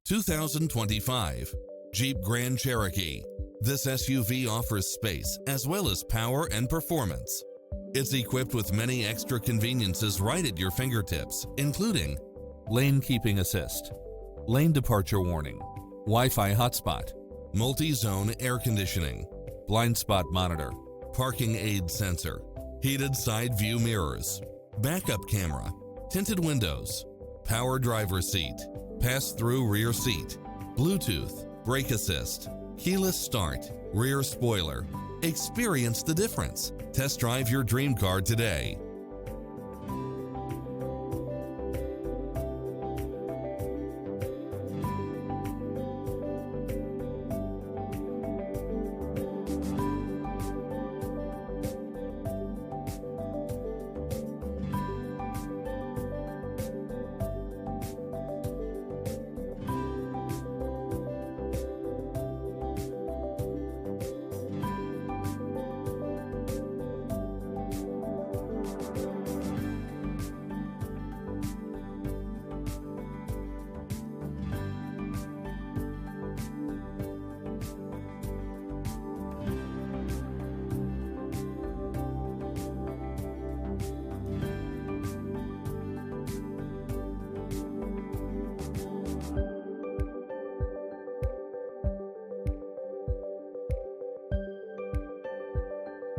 2025 Jeep Grand Cherokee. This SUV offers space as well as power and performance. It's equipped with many extra conveniences right at your fingertips, including lane keeping assist, lane departure warning, Wi-Fi hotspot, multi-zone air conditioning, blind spot monitor, parking aid sensor, heated side view mirrors, backup camera, tinted windows, power driver seat, pass-through rear seat, Bluetooth, brake assist, keyless start, rear spoiler. Experience the difference. Test drive your dream car today.